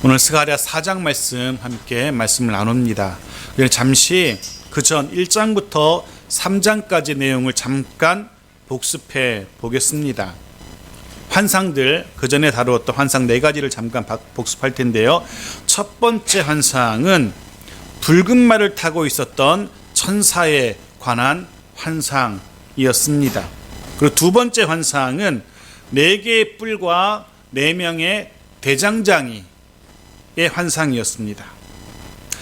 오늘 스가랴 4장 말씀 함께 말씀을 나눕니다. 잠시 그 전 1장부터 3장까지 내용을 잠깐 복습해 보겠습니다. 환상들, 그 전에 다루었던 환상 4가지를 잠깐 복습할 텐데요. 첫 번째 환상은 붉은 말을 타고 있었던 천사에 관한 환상이었습니다. 그리고 두 번째 환상은 4개의 뿔과 4명의 대장장이의 환상이었습니다.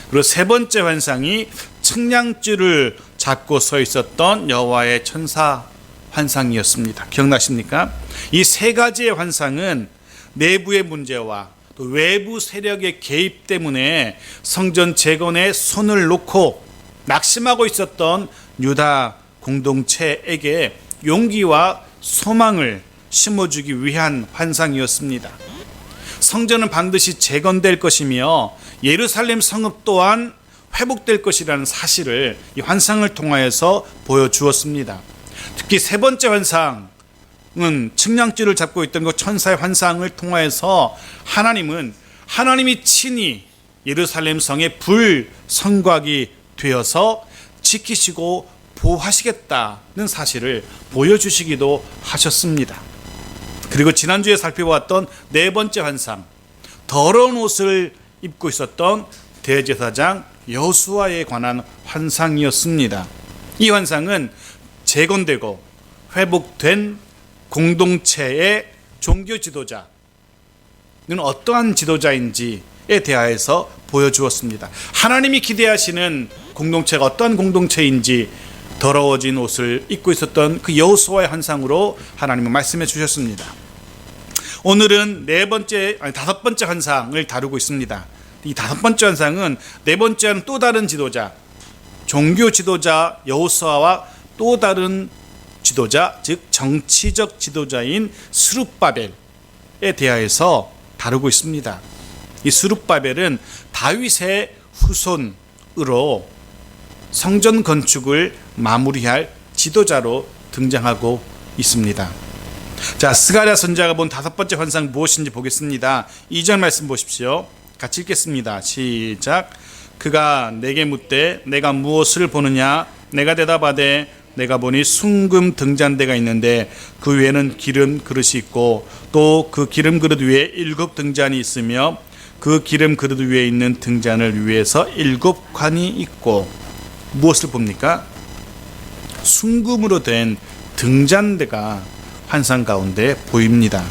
그리고 세 번째 환상이 측량줄을 잡고 서 있었던 여호와의 천사 환상이었습니다. 기억나십니까? 이 세 가지의 환상은 내부의 문제와 또 외부 세력의 개입 때문에 성전 재건에 손을 놓고 낙심하고 있었던 유다 공동체에게 용기와 소망을 심어주기 위한 환상이었습니다. 성전은 반드시 재건될 것이며 예루살렘 성읍 또한 회복될 것이라는 사실을 이 환상을 통하여서 보여주었습니다. 특히 세 번째 환상은 측량줄을 잡고 있던 그 천사의 환상을 통하여서 하나님이 친히 예루살렘 성의 불성곽이 되어서 지키시고 보호하시겠다는 사실을 보여주시기도 하셨습니다. 그리고 지난주에 살펴보았던 네 번째 환상, 더러운 옷을 입고 있었던 대제사장 여호수아에 관한 환상이었습니다. 이 환상은 재건되고 회복된 공동체의 종교 지도자는 어떠한 지도자인지에 대하여서 보여주었습니다. 하나님이 기대하시는 공동체가 어떠한 공동체인지 더러워진 옷을 입고 있었던 그 여호수아의 환상으로 하나님은 말씀해 주셨습니다. 오늘은 다섯 번째 환상을 다루고 있습니다. 이 다섯 번째 환상은 네 번째는 또 다른 지도자, 종교 지도자 여호수아와 또 다른 지도자, 즉 정치적 지도자인 스룹바벨에 대하여서 다루고 있습니다. 이 스룹바벨은 다윗의 후손으로 성전 건축을 마무리할 지도자로 등장하고 있습니다. 자, 스가랴 선지자가 본 다섯 번째 환상 무엇인지 보겠습니다. 2절 말씀 보십시오. 같이 읽겠습니다. 시작. 그가 내게 묻되 내가 무엇을 보느냐? 내가 대답하되 내가 보니 순금 등잔대가 있는데 그 위에는 기름 그릇이 있고 또 그 기름 그릇 위에 7 등잔이 있으며 그 기름 그릇 위에 있는 등잔을 위해서 7 관이 있고. 무엇을 봅니까? 순금으로 된 등잔대가 환상 가운데 보입니다.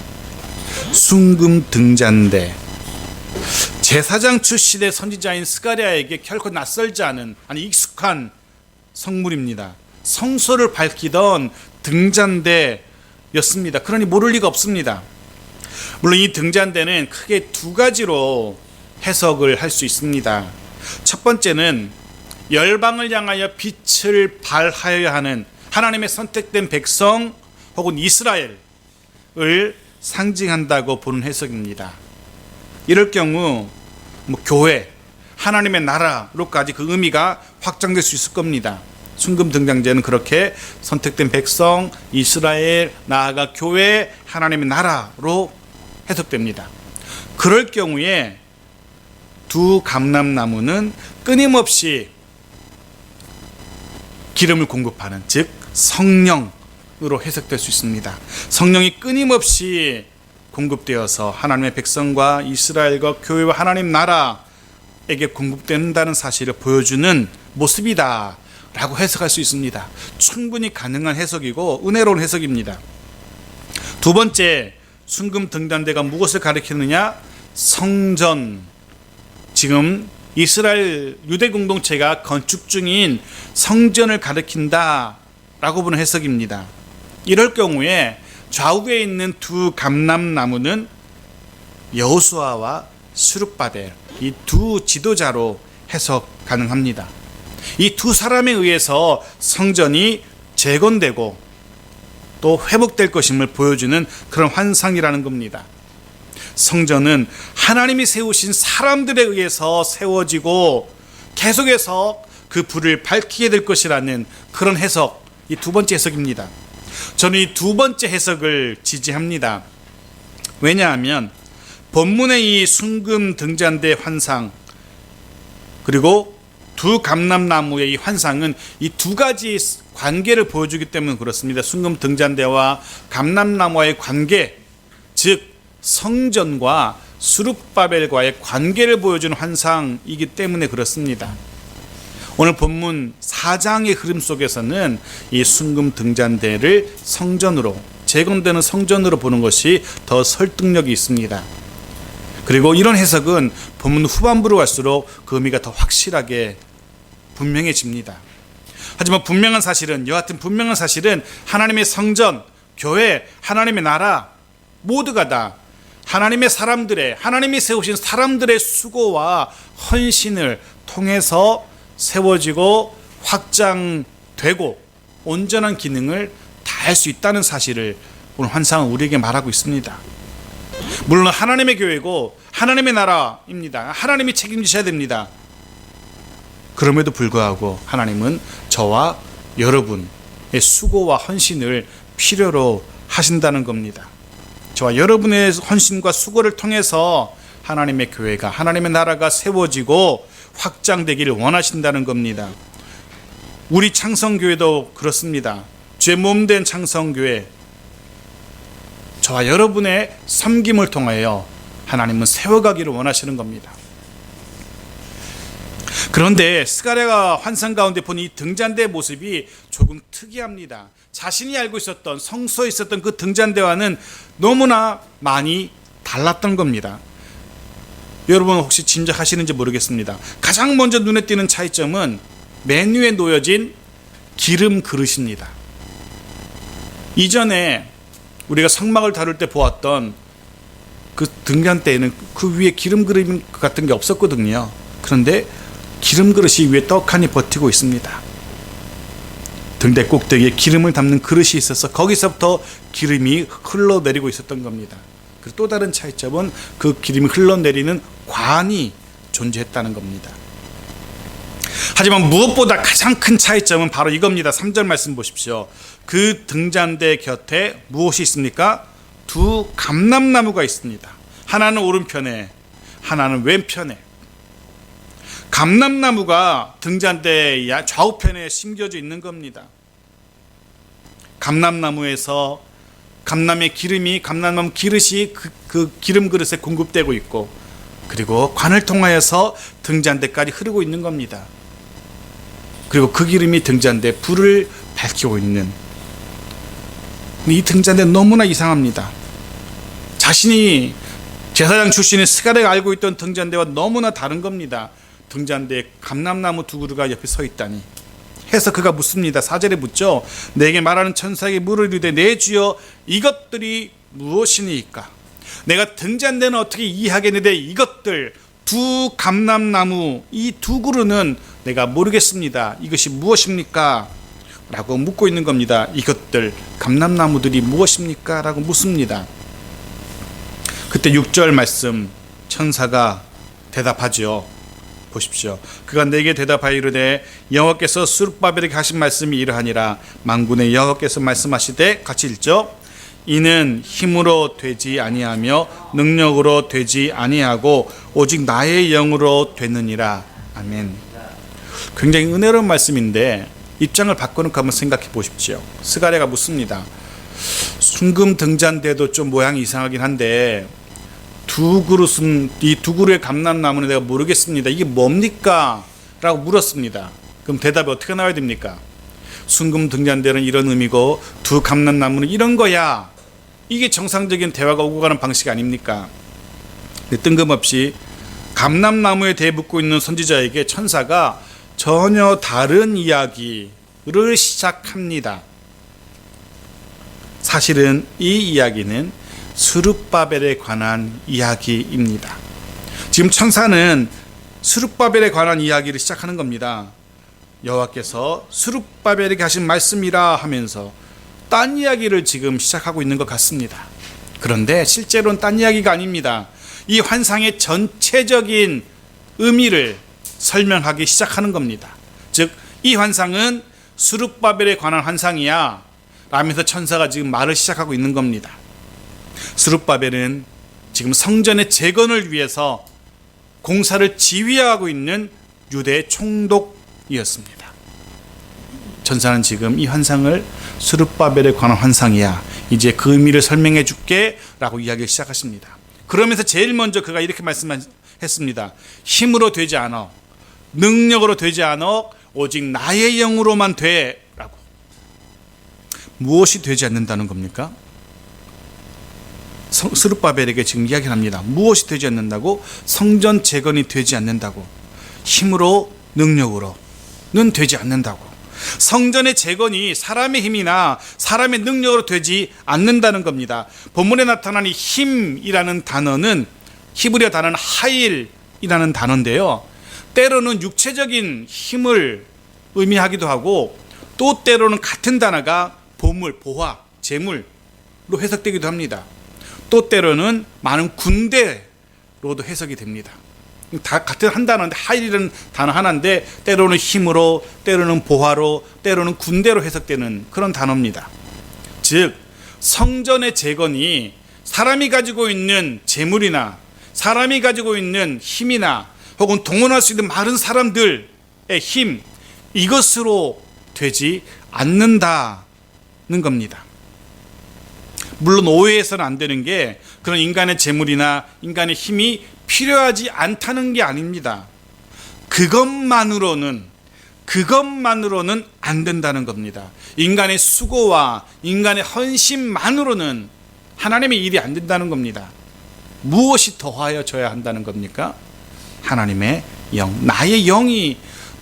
순금 등잔대. 제사장 출신의 선지자인 스가랴에게 결코 낯설지 않은, 익숙한 성물입니다. 성소를 밝히던 등잔대였습니다. 그러니 모를 리가 없습니다. 물론 이 등잔대는 크게 두 가지로 해석을 할 수 있습니다. 첫 번째는 열방을 향하여 빛을 발하여야 하는 하나님의 선택된 백성 혹은 이스라엘을 상징한다고 보는 해석입니다. 이럴 경우 교회, 하나님의 나라로까지 그 의미가 확장될 수 있을 겁니다. 순금 등잔대는 그렇게 선택된 백성, 이스라엘, 나아가 교회, 하나님의 나라로 해석됩니다. 그럴 경우에 두 감람나무는 끊임없이 기름을 공급하는, 즉 성령으로 해석될 수 있습니다. 성령이 끊임없이 공급되어서 하나님의 백성과 이스라엘과 교회와 하나님 나라에게 공급된다는 사실을 보여주는 모습이다 라고 해석할 수 있습니다. 충분히 가능한 해석이고 은혜로운 해석입니다. 두 번째, 순금 등잔대가 무엇을 가리키느냐? 성전, 지금 이스라엘 유대 공동체가 건축 중인 성전을 가리킨다 라고 보는 해석입니다. 이럴 경우에 좌우에 있는 두 감람나무는 여호수아와 스룹바벨, 이 두 지도자로 해석 가능합니다. 이 두 사람에 의해서 성전이 재건되고 또 회복될 것임을 보여주는 그런 환상이라는 겁니다. 성전은 하나님이 세우신 사람들에 의해서 세워지고 계속해서 그 불을 밝히게 될 것이라는 그런 해석, 이 두 번째 해석입니다. 저는 이 두 번째 해석을 지지합니다. 왜냐하면 본문의 이 순금 등잔대 환상 그리고 두 감람나무의 이 환상은 이 두 가지 관계를 보여주기 때문에 그렇습니다. 순금 등잔대와 감람나무와의 관계, 즉 성전과 스룹바벨과의 관계를 보여주는 환상이기 때문에 그렇습니다. 오늘 본문 4장의 흐름 속에서는 이 순금 등잔대를 성전으로, 재건되는 성전으로 보는 것이 더 설득력이 있습니다. 그리고 이런 해석은 본문 후반부로 갈수록 그 의미가 더 확실하게 분명해집니다. 하지만 여하튼 분명한 사실은 하나님의 성전, 교회, 하나님의 나라 모두가 다 하나님이 세우신 사람들의 수고와 헌신을 통해서 세워지고 확장되고 온전한 기능을 다할 수 있다는 사실을 오늘 환상은 우리에게 말하고 있습니다. 물론 하나님의 교회고 하나님의 나라입니다. 하나님이 책임지셔야 됩니다. 그럼에도 불구하고 하나님은 저와 여러분의 수고와 헌신을 필요로 하신다는 겁니다. 저와 여러분의 헌신과 수고를 통해서 하나님의 교회가, 하나님의 나라가 세워지고 확장되기를 원하신다는 겁니다. 우리 창성교회도 그렇습니다. 주의 몸된 창성교회, 저와 여러분의 섬김을 통하여 하나님은 세워가기를 원하시는 겁니다. 그런데 스가랴가 환상 가운데 본 이 등잔대의 모습이 조금 특이합니다. 자신이 알고 있었던, 성소에 있었던 그 등잔대와는 너무나 많이 달랐던 겁니다. 여러분 혹시 짐작하시는지 모르겠습니다. 가장 먼저 눈에 띄는 차이점은 맨 위에 놓여진 기름 그릇입니다. 이전에 우리가 성막을 다룰 때 보았던 그 등잔대에는 그 위에 기름 그릇 같은 게 없었거든요. 그런데 기름 그릇이 위에 떡하니 버티고 있습니다. 등대 꼭대기에 기름을 담는 그릇이 있어서 거기서부터 기름이 흘러내리고 있었던 겁니다. 그리고 또 다른 차이점은 그 기름이 흘러내리는 관이 존재했다는 겁니다. 하지만 무엇보다 가장 큰 차이점은 바로 이겁니다. 3절 말씀 보십시오. 그 등잔대 곁에 무엇이 있습니까? 두 감람나무가 있습니다. 하나는 오른편에, 하나는 왼편에. 감람나무가 등잔대 좌우편에 심겨져 있는 겁니다. 감람나무에서 감람의 기름이, 감람나무 기름이 그 기름 그릇에 공급되고 있고, 그리고 관을 통하여서 등잔대까지 흐르고 있는 겁니다. 그리고 그 기름이 등잔대에 불을 밝히고 있는, 이 등잔대 너무나 이상합니다. 자신이 제사장 출신의 스가랴가 알고 있던 등잔대와 너무나 다른 겁니다. 등잔대에 감람나무 두 그루가 옆에 서 있다니 해서 그가 묻습니다. 4절에 묻죠. 내게 말하는 천사에게 물을 이르되 내 주여 이것들이 무엇이니까? 내가 등잔대는 어떻게 이해하겠는데 이것들 두 감람나무 이 두 그루는 내가 모르겠습니다. 이것이 무엇입니까? 라고 묻고 있는 겁니다. 이것들 감람나무들이 무엇입니까? 라고 묻습니다. 그때 6절 말씀 천사가 대답하죠. 보십시오. 그가 내게 대답하여 이르되 여호와께서 스룹바벨에게 하신 말씀이 이러하니라. 만군의 여호와께서 말씀하시되 같이 읽죠. 이는 힘으로 되지 아니하며 능력으로 되지 아니하고 오직 나의 영으로 되느니라. 아멘. 굉장히 은혜로운 말씀인데 입장을 바꿔놓고 한번 생각해 보십시오. 스가랴가 묻습니다. 순금 등잔대도 좀 모양이 이상하긴 한데 두 그릇은, 이 두 그루의 감람나무는 내가 모르겠습니다. 이게 뭡니까? 라고 물었습니다. 그럼 대답이 어떻게 나와야 됩니까? 순금 등잔대는 이런 의미고 두 감람나무는 이런 거야. 이게 정상적인 대화가 오고 가는 방식 아닙니까? 뜬금없이 감람나무에 대해 묻고 있는 선지자에게 천사가 전혀 다른 이야기를 시작합니다. 사실은 이 이야기는 스룹바벨에 관한 이야기입니다. 지금 천사는 스룹바벨에 관한 이야기를 시작하는 겁니다. 여호와께서 스룹바벨에게 하신 말씀이라 하면서 딴 이야기를 지금 시작하고 있는 것 같습니다. 그런데 실제로는 딴 이야기가 아닙니다. 이 환상의 전체적인 의미를 설명하기 시작하는 겁니다. 즉, 이 환상은 스룹바벨에 관한 환상이야 라면서 천사가 지금 말을 시작하고 있는 겁니다. 스룹바벨은 지금 성전의 재건을 위해서 공사를 지휘하고 있는 유대 총독이었습니다. 전사는 지금 이 환상을 스룹바벨에 관한 환상이야, 이제 그 의미를 설명해 줄게 라고 이야기를 시작하십니다. 그러면서 제일 먼저 그가 이렇게 말씀했습니다. 힘으로 되지 않아, 능력으로 되지 않아, 오직 나의 영으로만 돼 라고. 무엇이 되지 않는다는 겁니까? 스룹바벨에게 지금 이야기를 합니다. 무엇이 되지 않는다고? 성전 재건이 되지 않는다고. 힘으로 능력으로는 되지 않는다고. 성전의 재건이 사람의 힘이나 사람의 능력으로 되지 않는다는 겁니다. 본문에 나타난 이 힘이라는 단어는 히브리어 단어는 하일이라는 단어인데요, 때로는 육체적인 힘을 의미하기도 하고, 또 때로는 같은 단어가 보물, 보화, 재물로 해석되기도 합니다. 또 때로는 많은 군대로도 해석이 됩니다. 다 같은 한 단어인데, 하일이라는 단어 하나인데 때로는 힘으로, 때로는 보화로, 때로는 군대로 해석되는 그런 단어입니다. 즉 성전의 재건이 사람이 가지고 있는 재물이나 사람이 가지고 있는 힘이나 혹은 동원할 수 있는 많은 사람들의 힘, 이것으로 되지 않는다는 겁니다. 물론 오해해서는 안 되는 게, 그런 인간의 재물이나 인간의 힘이 필요하지 않다는 게 아닙니다. 그것만으로는 안 된다는 겁니다. 인간의 수고와 인간의 헌신만으로는 하나님의 일이 안 된다는 겁니다. 무엇이 더하여져야 한다는 겁니까? 하나님의 영, 나의 영이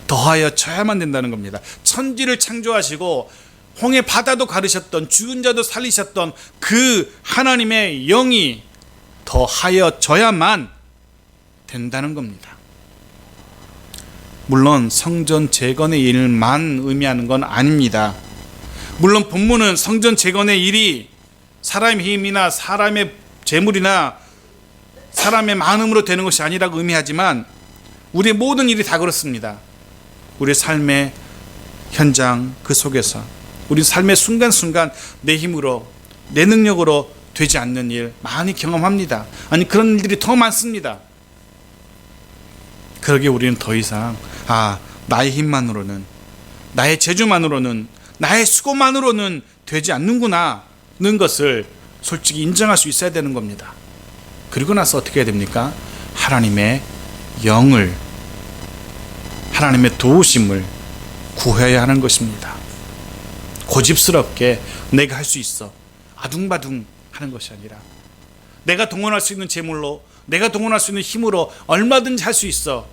더하여져야만 된다는 겁니다. 천지를 창조하시고 홍해 바다도 가르셨던, 죽은 자도 살리셨던 그 하나님의 영이 더하여져야만 된다는 겁니다. 물론 성전 재건의 일만 의미하는 건 아닙니다. 물론 본문은 성전 재건의 일이 사람의 힘이나 사람의 재물이나 사람의 많음으로 되는 것이 아니라고 의미하지만, 우리의 모든 일이 다 그렇습니다. 우리의 삶의 현장 그 속에서 우리 삶의 순간순간 내 힘으로, 내 능력으로 되지 않는 일 많이 경험합니다. 아니, 그런 일들이 더 많습니다. 그러기에 우리는 더 이상 나의 힘만으로는, 나의 재주만으로는, 나의 수고만으로는 되지 않는구나는 것을 솔직히 인정할 수 있어야 되는 겁니다. 그리고 나서 어떻게 해야 됩니까? 하나님의 영을, 하나님의 도우심을 구해야 하는 것입니다. 고집스럽게 내가 할 수 있어, 아둥바둥 하는 것이 아니라, 내가 동원할 수 있는 재물로, 내가 동원할 수 있는 힘으로 얼마든지 할 수 있어,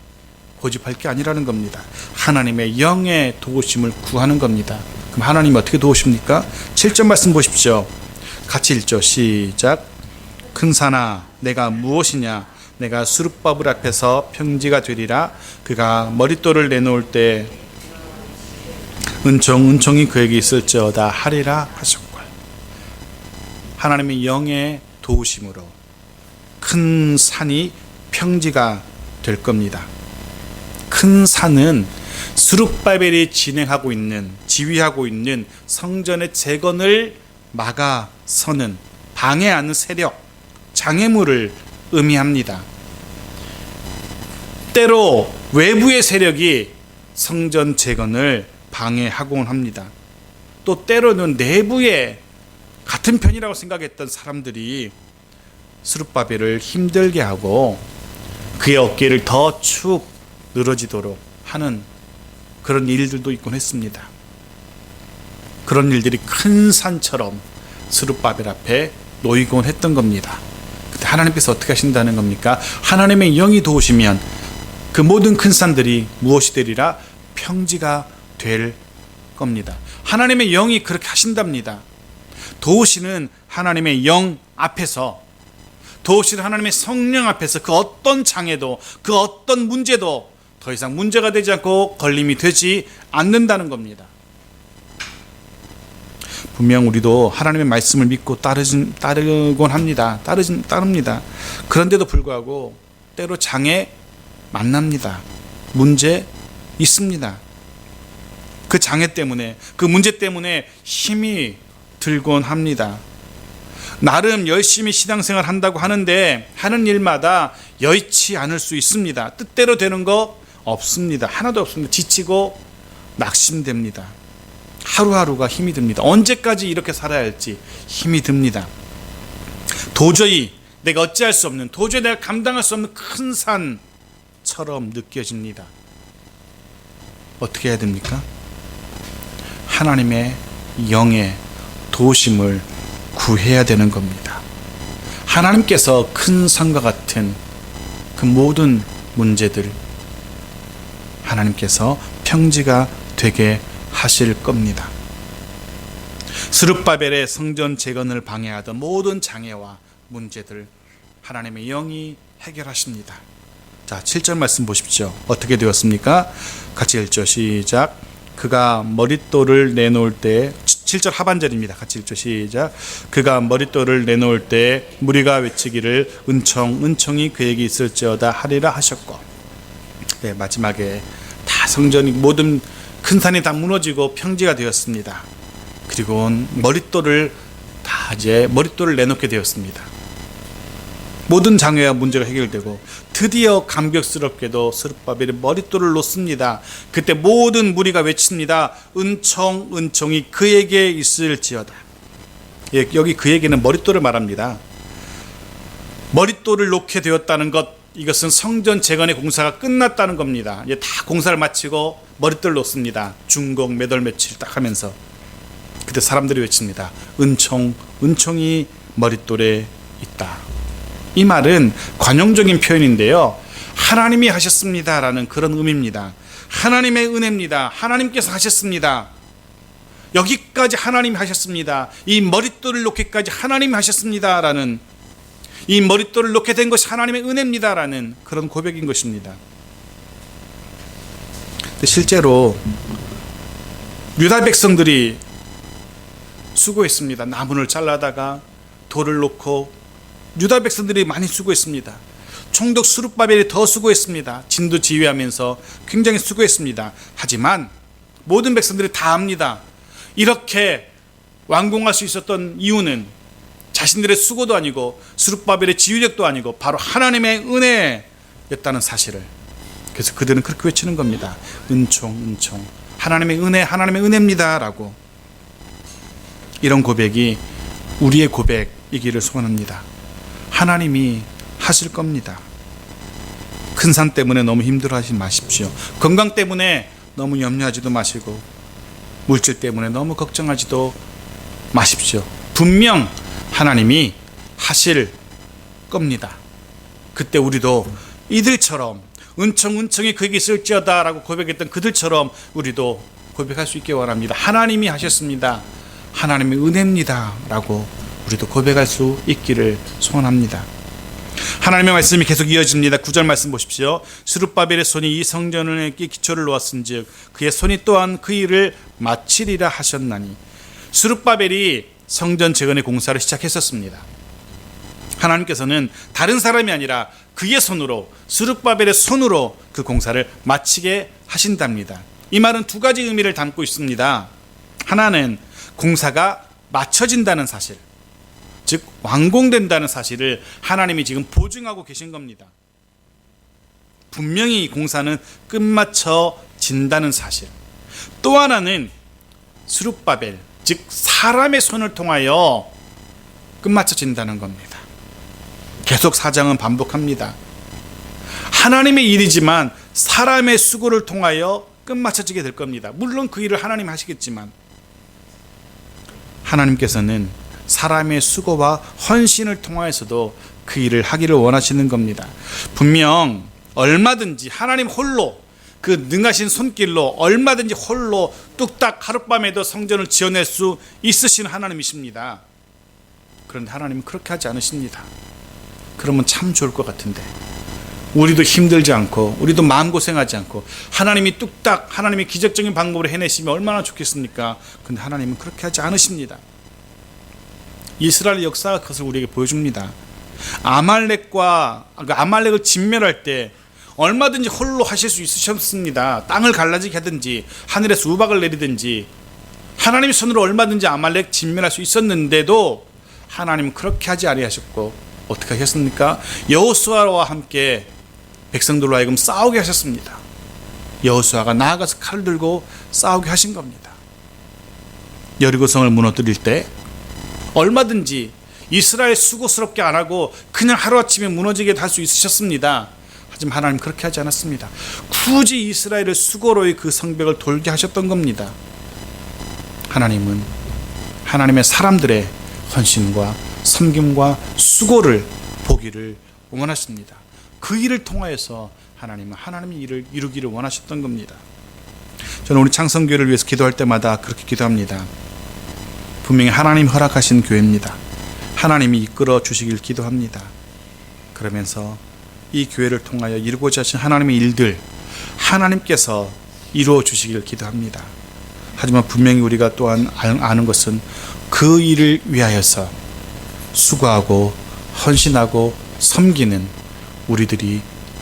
고집할 게 아니라는 겁니다. 하나님의 영의 도우심을 구하는 겁니다. 그럼 하나님이 어떻게 도우십니까? 7절 말씀 보십시오. 같이 읽죠. 시작. 큰 산아, 내가 무엇이냐? 내가 스룹바벨 앞에서 평지가 되리라. 그가 머릿돌을 내놓을 때 은총이 그에게 있을지어다 하리라 하셨고, 하나님의 영의 도우심으로 큰 산이 평지가 될 겁니다. 큰 산은 스룹바벨이 진행하고 있는, 지휘하고 있는 성전의 재건을 막아서는, 방해하는 세력, 장애물을 의미합니다. 때로 외부의 세력이 성전 재건을 방해하곤 합니다. 또 때로는 내부의 같은 편이라고 생각했던 사람들이 스룹바벨을 힘들게 하고 그의 어깨를 더 축 늘어지도록 하는 그런 일들도 있곤 했습니다. 그런 일들이 큰 산처럼 스룹바벨 앞에 놓이곤 했던 겁니다. 그때 하나님께서 어떻게 하신다는 겁니까? 하나님의 영이 도우시면 그 모든 큰 산들이 무엇이 되리라? 평지가 될 겁니다. 하나님의 영이 그렇게 하신답니다. 도우시는 하나님의 영 앞에서, 도우시는 하나님의 성령 앞에서 그 어떤 장애도, 그 어떤 문제도 더 이상 문제가 되지 않고 걸림이 되지 않는다는 겁니다. 분명 우리도 하나님의 말씀을 믿고 따르곤 합니다. 따릅니다. 그런데도 불구하고 때로 장애 만납니다. 문제 있습니다. 그 장애 때문에, 그 문제 때문에 힘이 들곤 합니다. 나름 열심히 신앙생활 한다고 하는데 하는 일마다 여의치 않을 수 있습니다. 뜻대로 되는 거 없습니다. 하나도 없습니다. 지치고 낙심됩니다. 하루하루가 힘이 듭니다. 언제까지 이렇게 살아야 할지 힘이 듭니다. 도저히 내가 어찌할 수 없는, 도저히 내가 감당할 수 없는 큰 산처럼 느껴집니다. 어떻게 해야 됩니까? 하나님의 영의 도우심을 구해야 되는 겁니다. 하나님께서 큰 산과 같은 그 모든 문제들 하나님께서 평지가 되게 하실 겁니다. 스룹바벨의 성전 재건을 방해하던 모든 장애와 문제들 하나님의 영이 해결하십니다. 자, 7절 말씀 보십시오. 어떻게 되었습니까? 같이 읽죠. 시작. 그가 머릿돌을 내놓을 때, 7절 하반절입니다. 같이 읽죠. 시작. 그가 머릿돌을 내놓을 때 무리가 외치기를 은총이 그에게 있을지어다 하리라 하셨고, 네, 마지막에 다 성전이 모든 큰 산이 다 무너지고 평지가 되었습니다. 그리고 머릿돌을 내놓게 되었습니다. 모든 장애와 문제가 해결되고 드디어 감격스럽게도 스룹바벨이 머릿돌을 놓습니다. 그때 모든 무리가 외칩니다. 은총이 그에게 있을지어다. 여기 그에게는 머릿돌을 말합니다. 머릿돌을 놓게 되었다는 것, 이것은 성전 재건의 공사가 끝났다는 겁니다. 이제 다 공사를 마치고 머릿돌을 놓습니다. 준공 몇 월 며칠 딱 하면서 그때 사람들이 외칩니다. 은총이 머릿돌에 있다. 이 말은 관용적인 표현인데요, 하나님이 하셨습니다라는 그런 의미입니다. 하나님의 은혜입니다. 하나님께서 하셨습니다. 여기까지 하나님이 하셨습니다. 이 머릿돌을 놓기까지 하나님이 하셨습니다라는, 이 머릿돌을 놓게 된 것이 하나님의 은혜입니다라는 그런 고백인 것입니다. 실제로 유다 백성들이 수고했습니다. 나무를 잘라다가 돌을 놓고 유다 백성들이 많이 수고했습니다. 총독 스룹바벨이 더 수고했습니다. 진도 지휘하면서 굉장히 수고했습니다. 하지만 모든 백성들이 다 압니다. 이렇게 완공할 수 있었던 이유는 자신들의 수고도 아니고 스룹바벨의 지휘력도 아니고 바로 하나님의 은혜였다는 사실을. 그래서 그들은 그렇게 외치는 겁니다. 은총 하나님의 은혜입니다 라고. 이런 고백이 우리의 고백이기를 소원합니다. 하나님이 하실 겁니다. 큰 산 때문에 너무 힘들어하지 마십시오. 건강 때문에 너무 염려하지도 마시고 물질 때문에 너무 걱정하지도 마십시오. 분명 하나님이 하실 겁니다. 그때 우리도 이들처럼 은총이 그에게 있을지어다 라고 고백했던 그들처럼 우리도 고백할 수 있게 원합니다. 하나님이 하셨습니다. 하나님의 은혜입니다 라고 우리도 고백할 수 있기를 소원합니다. 하나님의 말씀이 계속 이어집니다. 9절 말씀 보십시오. 스룹바벨의 손이 이 성전에 기초를 놓았은즉 그의 손이 또한 그 일을 마치리라 하셨나니. 스룹바벨이 성전 재건의 공사를 시작했었습니다. 하나님께서는 다른 사람이 아니라 그의 손으로, 스룹바벨의 손으로 그 공사를 마치게 하신답니다. 이 말은 두 가지 의미를 담고 있습니다. 하나는 공사가 마쳐진다는 사실, 즉 완공된다는 사실을 하나님이 지금 보증하고 계신 겁니다. 분명히 공사는 끝마쳐진다는 사실. 또 하나는 스룹바벨, 즉 사람의 손을 통하여 끝마쳐진다는 겁니다. 계속 사장은 반복합니다. 하나님의 일이지만 사람의 수고를 통하여 끝마쳐지게 될 겁니다. 물론 그 일을 하나님 하시겠지만 하나님께서는 사람의 수고와 헌신을 통하여서도 그 일을 하기를 원하시는 겁니다. 분명 얼마든지 하나님 홀로, 그 능하신 손길로 얼마든지 홀로 뚝딱 하룻밤에도 성전을 지어낼 수 있으신 하나님이십니다. 그런데 하나님은 그렇게 하지 않으십니다. 그러면 참 좋을 것 같은데, 우리도 힘들지 않고 우리도 마음고생하지 않고 하나님이 뚝딱 하나님의 기적적인 방법으로 해내시면 얼마나 좋겠습니까? 그런데 하나님은 그렇게 하지 않으십니다. 이스라엘 역사가 그것을 우리에게 보여줍니다. 아말렉을 진멸할 때 얼마든지 홀로 하실 수 있으셨습니다. 땅을 갈라지게 하든지 하늘에서 우박을 내리든지 하나님의 손으로 얼마든지 아말렉 진멸할 수 있었는데도 하나님은 그렇게 하지 아니하셨고 어떻게 하셨습니까? 여호수아와 함께 백성들로 하여금 싸우게 하셨습니다. 여호수아가 나아가서 칼을 들고 싸우게 하신 겁니다. 여리고성을 무너뜨릴 때 얼마든지 이스라엘 수고스럽게 안 하고 그냥 하루아침에 무너지게 할 수 있으셨습니다. 하지만 하나님 그렇게 하지 않았습니다. 굳이 이스라엘을 수고로이 그 성벽을 돌게 하셨던 겁니다. 하나님은 하나님의 사람들의 헌신과 섬김과 수고를 보기를 원하십니다. 그 일을 통하여서 하나님은 하나님의 일을 이루기를 원하셨던 겁니다. 저는 우리 창성교회를 위해서 기도할 때마다 그렇게 기도합니다. 분명히 하나님이 허락하신 교회입니다. 하나님이 이끌어 주시길 기도합니다. 그러면서 이 교회를 통하여 이루고자 하신 하나님의 일들 하나님께서 이루어 주시길 기도합니다. 하지만 분명히 우리가 또한 아는 것은 그 일을 위하여서 수고하고 헌신하고 섬기는 우리들이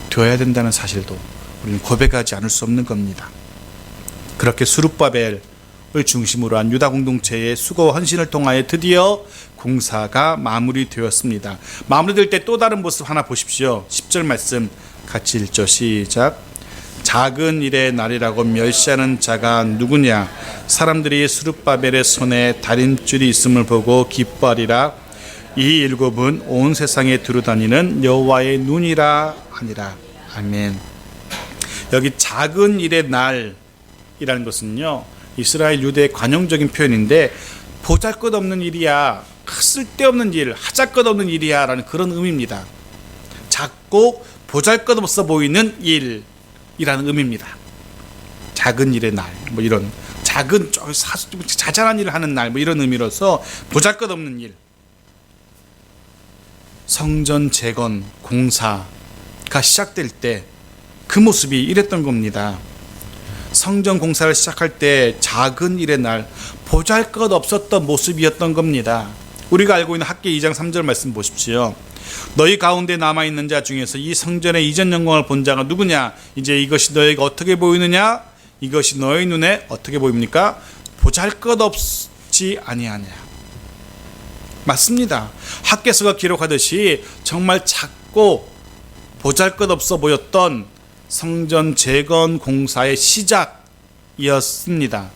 되어야 된다는 사실도 우리는 고백하지 않을 수 없는 겁니다. 그렇게 스룹바벨을 중심으로 한 유다 공동체의 수고와 헌신을 통하여 드디어 공사가 마무리되었습니다. 마무리될 때 또 다른 모습 하나 보십시오. 10절 말씀 같이 읽죠. 시작. 작은 일의 날이라고 멸시하는 자가 누구냐? 사람들이 스룹바벨의 손에 다림줄이 있음을 보고 기뻐하리라. 이 일곱은 온 세상에 두루다니는 여호와의 눈이라 하니라. 아멘. 여기 작은 일의 날이라는 것은요, 이스라엘 유대의 관용적인 표현인데 보잘것없는 일이야, 쓸데없는 일, 하잘것없는 일이야 라는 그런 의미입니다. 작고 보잘것없어 보이는 일이라는 의미입니다. 작은 일의 날, 뭐 이런 작은 자잘한 일을 하는 날, 뭐 이런 의미로서 보잘것없는 일. 성전 재건 공사가 시작될 때 그 모습이 이랬던 겁니다. 성전 공사를 시작할 때 작은 일의 날, 보잘것없었던 모습이었던 겁니다. 우리가 알고 있는 학계 2장 3절 말씀 보십시오. 너희 가운데 남아있는 자 중에서 이 성전의 이전 영광을 본 자가 누구냐? 이제 이것이 너희에게 어떻게 보이느냐? 이것이 너희 눈에 어떻게 보입니까? 보잘것없지 아니하냐. 맞습니다. 학개서가 기록하듯이 정말 작고 보잘것없어 보였던 성전 재건 공사의 시작이었습니다.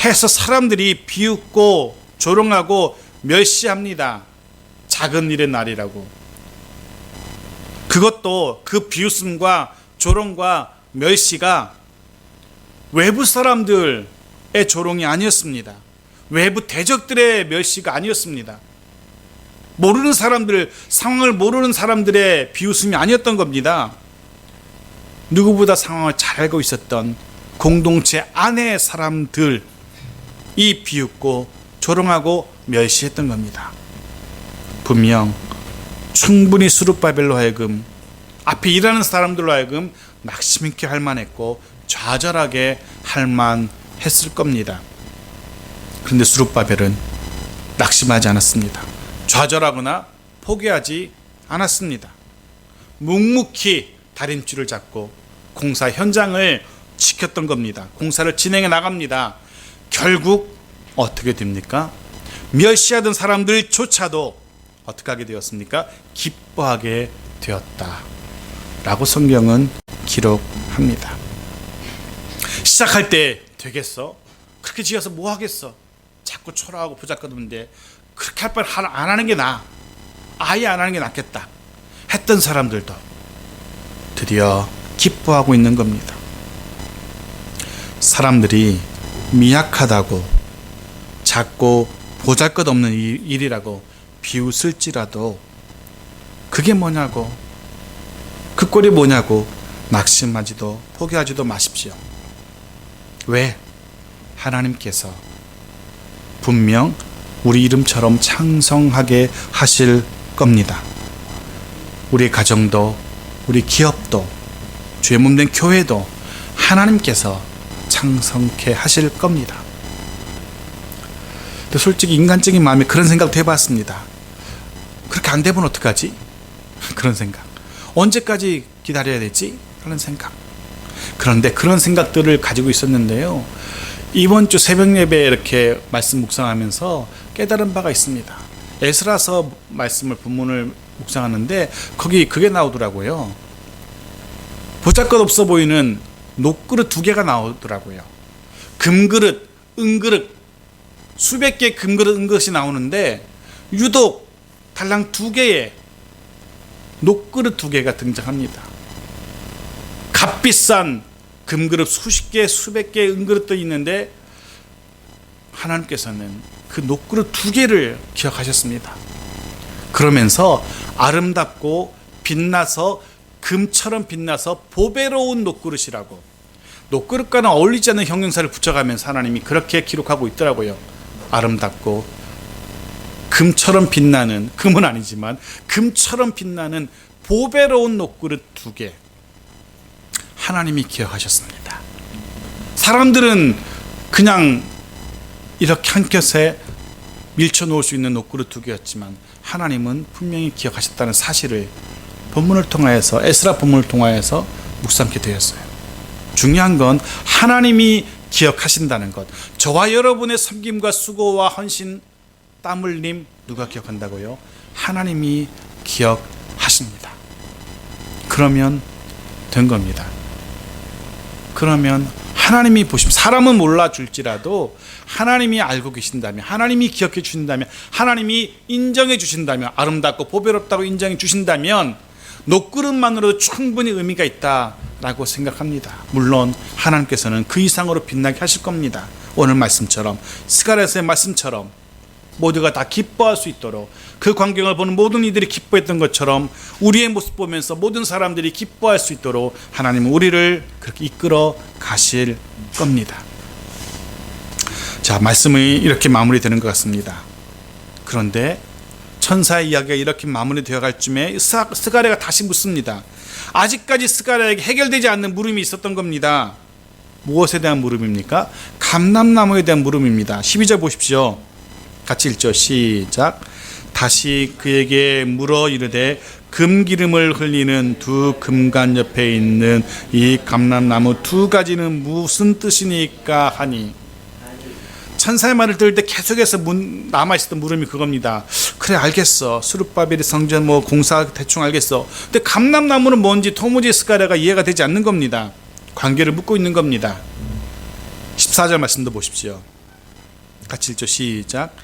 해서 사람들이 비웃고 조롱하고 멸시합니다. 작은 일의 날이라고. 그것도 그 비웃음과 조롱과 멸시가 외부 사람들의 조롱이 아니었습니다. 외부 대적들의 멸시가 아니었습니다. 모르는 사람들, 상황을 모르는 사람들의 비웃음이 아니었던 겁니다. 누구보다 상황을 잘 알고 있었던 공동체 안의 사람들이 비웃고 조롱하고 멸시했던 겁니다. 분명 충분히 스룹바벨로 하여금 앞에 일하는 사람들로 하여금 낙심 있게 할 만했고 좌절하게 할 만했을 겁니다. 그런데 스룹바벨은 낙심하지 않았습니다. 좌절하거나 포기하지 않았습니다. 묵묵히 다림줄을 잡고 공사 현장을 지켰던 겁니다. 공사를 진행해 나갑니다. 결국 어떻게 됩니까? 멸시하던 사람들조차도 어떻게 하게 되었습니까? 기뻐하게 되었다 라고 성경은 기록합니다. 시작할 때 되겠어? 그렇게 지어서 뭐 하겠어? 자꾸 초라하고 보잘것없는데 그렇게 할 바에 안 하는 게 나아. 아예 안 하는 게 낫겠다 했던 사람들도 드디어 기뻐하고 있는 겁니다. 사람들이 미약하다고 작고 보잘것없는 일이라고 비웃을지라도 그게 뭐냐고, 그 꼴이 뭐냐고 낙심하지도 포기하지도 마십시오. 왜? 하나님께서 분명 우리 이름처럼 창성하게 하실 겁니다. 우리 가정도 우리 기업도 주의 몸된 교회도 하나님께서 창성케 하실 겁니다. 근데 솔직히 인간적인 마음에 그런 생각도 해봤습니다. 그렇게 안 되면 어떡하지? 그런 생각. 언제까지 기다려야 되지? 하는 생각. 그런데 그런 생각들을 가지고 있었는데요, 이번 주 새벽 예배에 이렇게 말씀 묵상하면서 깨달은 바가 있습니다. 에스라서 말씀을 본문을 묵상하는데 거기 그게 나오더라고요. 보잘것없어 보이는 녹그릇 2개가 나오더라고요. 금그릇, 은그릇, 수백 개의 금그릇, 은그릇이 나오는데 유독 달랑 2개의 녹그릇 2개가 등장합니다. 값비싼 금그릇 수십 개, 수백 개의 은그릇도 있는데 하나님께서는 그 녹그릇 2개를 기억하셨습니다. 그러면서 아름답고 빛나서 금처럼 빛나서 보배로운 녹그릇이라고, 녹그릇과는 어울리지 않는 형용사를 붙여가면서 하나님이 그렇게 기록하고 있더라고요. 아름답고 금처럼 빛나는, 금은 아니지만 금처럼 빛나는 보배로운 녹그릇 2개, 하나님이 기억하셨습니다. 사람들은 그냥 이렇게 한 곁에 밀쳐놓을 수 있는 녹그릇 2개였지만 하나님은 분명히 기억하셨다는 사실을 본문을 통하여서, 에스라 본문을 통하여서 묵상케 되었어요. 중요한 건 하나님이 기억하신다는 것. 저와 여러분의 섬김과 수고와 헌신, 땀 흘림 누가 기억한다고요? 하나님이 기억하십니다. 그러면 된 겁니다. 그러면 하나님이 보시면, 사람은 몰라줄지라도 하나님이 알고 계신다면, 하나님이 기억해 주신다면, 하나님이 인정해 주신다면, 아름답고 보배롭다고 인정해 주신다면 녹그릇만으로도 충분히 의미가 있다라고 생각합니다. 물론 하나님께서는 그 이상으로 빛나게 하실 겁니다. 오늘 말씀처럼, 스가랴서의 말씀처럼 모두가 다 기뻐할 수 있도록, 그 광경을 보는 모든 이들이 기뻐했던 것처럼 우리의 모습 보면서 모든 사람들이 기뻐할 수 있도록 하나님은 우리를 그렇게 이끌어 가실 겁니다. 자, 말씀이 이렇게 마무리되는 것 같습니다. 그런데 천사의 이야기가 이렇게 마무리되어 갈 쯤에 스가랴가 다시 묻습니다. 아직까지 스가랴에게 해결되지 않는 물음이 있었던 겁니다. 무엇에 대한 물음입니까? 감람나무에 대한 물음입니다. 12절 보십시오. 같이 읽죠. 시작. 다시 그에게 물어 이르되 금기름을 흘리는 2 금관 옆에 있는 이 감람나무 2가지는 무슨 뜻이니까 하니, 천사의 말을 들을 때 계속해서 남아있었던 물음이 그겁니다. 그래, 알겠어. 스룹바벨의 성전 공사 대충 알겠어. 근데 감람나무는 뭔지 도무지 스가랴가 이해가 되지 않는 겁니다. 관계를 묻고 있는 겁니다. 14절 말씀도 보십시오. 같이 읽죠. 시작.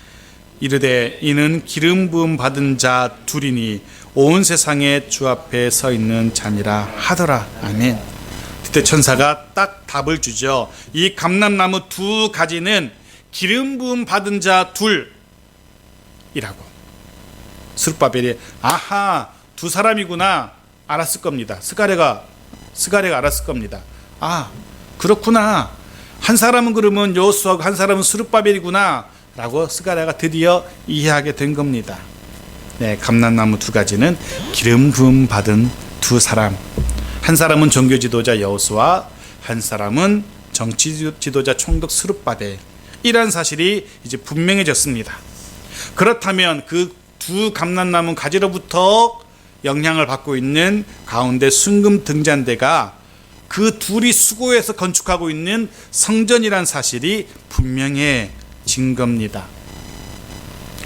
이르되 이는 기름 부음 받은 자 2이니 온 세상에 주 앞에 서 있는 자니라 하더라. 아멘. 그때 천사가 딱 답을 주죠. 이 감람나무 2가지는 기름 부음 받은 자 2이라고. 스룹바벨이 아하, 2사람이구나 알았을 겁니다. 스가랴가 알았을 겁니다. 아, 그렇구나. 한 사람은 그러면 여호수아고 한 사람은 스룹바벨이구나 라고 스가랴가 드디어 이해하게 된 겁니다. 네, 감람나무 2가지는 기름 부음 받은 2사람. 한 사람은 종교 지도자 여호수아, 한 사람은 정치 지도자 총독 스룹바벨. 이란 사실이 이제 분명해졌습니다. 그렇다면 그 2 감람나무 가지로부터 영향을 받고 있는 가운데 순금 등잔대가 그 2이 수고해서 건축하고 있는 성전이란 사실이 분명해진 겁니다.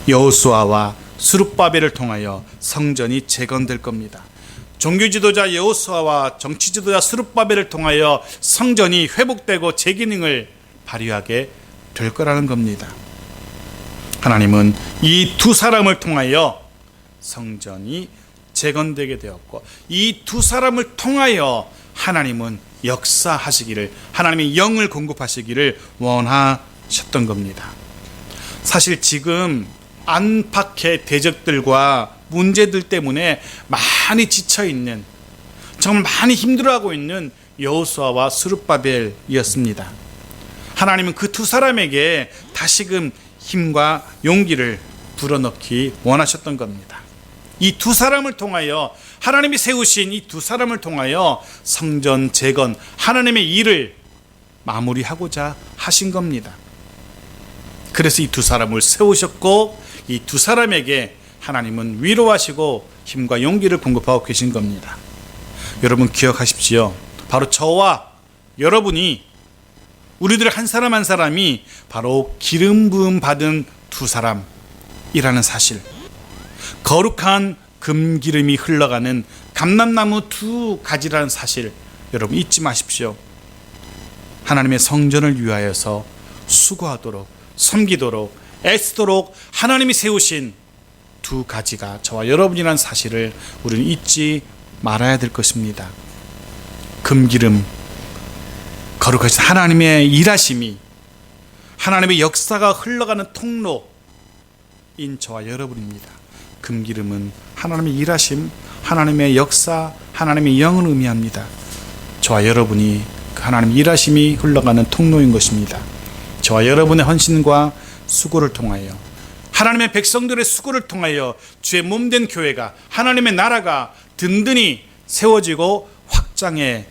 여호수아와 스룹바벨을 통하여 성전이 재건될 겁니다. 종교 지도자 여호수아와 정치 지도자 스룹바벨을 통하여 성전이 회복되고 재기능을 발휘하게 될 거라는 겁니다. 하나님은 이 2사람을 통하여 성전이 재건되게 되었고, 이 2사람을 통하여 하나님은 역사하시기를, 하나님의 영을 공급하시기를 원하셨던 겁니다. 사실 지금 안팎의 대적들과 문제들 때문에 많이 지쳐있는, 정말 많이 힘들어하고 있는 여호수아와 스룹바벨이었습니다. 하나님은 그 2사람에게 다시금 힘과 용기를 불어넣기 원하셨던 겁니다. 이 2사람을 통하여, 하나님이 세우신 이 2사람을 통하여 성전 재건, 하나님의 일을 마무리하고자 하신 겁니다. 그래서 이 2사람을 세우셨고, 이 2사람에게 하나님은 위로하시고 힘과 용기를 공급하고 계신 겁니다. 여러분 기억하십시오. 바로 저와 여러분이, 우리들 한 사람 한 사람이 바로 기름 부음 받은 2사람이라는 사실, 거룩한 금기름이 흘러가는 감람나무 두 가지라는 사실 여러분 잊지 마십시오. 하나님의 성전을 위하여서 수고하도록 섬기도록 애쓰도록 하나님이 세우신 두 가지가 저와 여러분이라는 사실을 우리는 잊지 말아야 될 것입니다. 금기름, 거룩하신 하나님의 일하심이, 하나님의 역사가 흘러가는 통로인 저와 여러분입니다. 금기름은 하나님의 일하심, 하나님의 역사, 하나님의 영을 의미합니다. 저와 여러분이 그 하나님의 일하심이 흘러가는 통로인 것입니다. 저와 여러분의 헌신과 수고를 통하여, 하나님의 백성들의 수고를 통하여 주의 몸된 교회가, 하나님의 나라가 든든히 세워지고 확장해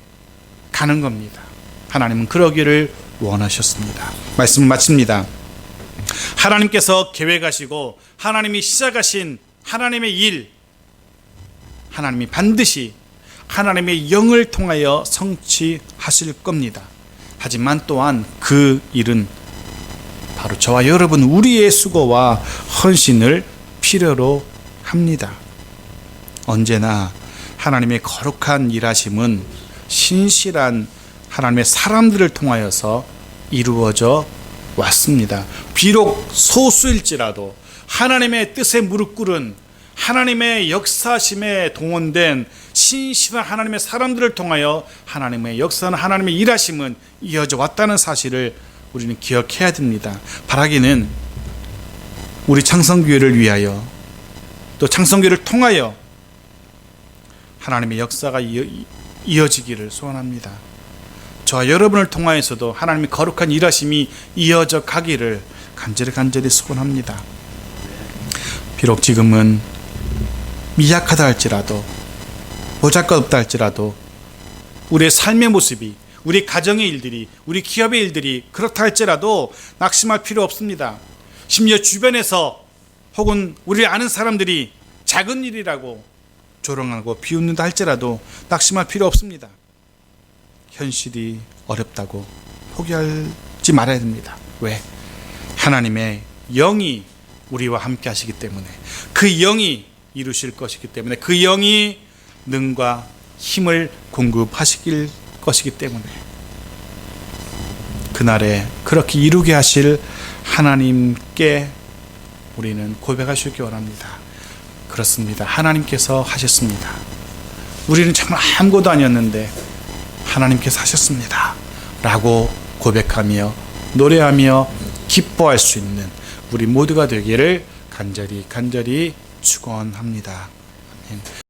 가는 겁니다. 하나님은 그러기를 원하셨습니다. 말씀을 마칩니다. 하나님께서 계획하시고 하나님이 시작하신 하나님의 일, 하나님이 반드시 하나님의 영을 통하여 성취하실 겁니다. 하지만 또한 그 일은 바로 저와 여러분 우리의 수고와 헌신을 필요로 합니다. 언제나 하나님의 거룩한 일하심은 신실한 하나님의 사람들을 통하여서 이루어져 왔습니다. 비록 소수일지라도 하나님의 뜻에 무릎 꿇은, 하나님의 역사심에 동원된 신실한 하나님의 사람들을 통하여 하나님의 역사는, 하나님의 일하심은 이어져 왔다는 사실을 우리는 기억해야 됩니다. 바라기는 우리 창성교회를 위하여, 또 창성교회를 통하여 하나님의 역사가 이어지기를 소원합니다. 저와 여러분을 통하여서도 하나님의 거룩한 일하심이 이어져 가기를 간절히 소원합니다. 비록 지금은 미약하다 할지라도, 보잘것없다 할지라도 우리의 삶의 모습이, 우리 가정의 일들이, 우리 기업의 일들이 그렇다 할지라도 낙심할 필요 없습니다. 심지어 주변에서 혹은 우리 아는 사람들이 작은 일이라고 조롱하고 비웃는다 할지라도 낙심할 필요 없습니다. 현실이 어렵다고 포기하지 말아야 됩니다. 왜? 하나님의 영이 우리와 함께 하시기 때문에, 그 영이 이루실 것이기 때문에, 그 영이 능과 힘을 공급하시길 것이기 때문에, 그날에 그렇게 이루게 하실 하나님께 우리는 고백할 수 있기 원합니다. 그렇습니다. 하나님께서 하셨습니다. 우리는 정말 아무것도 아니었는데 하나님께서 하셨습니다 라고 고백하며 노래하며 기뻐할 수 있는 우리 모두가 되기를 간절히 축원합니다. 아멘.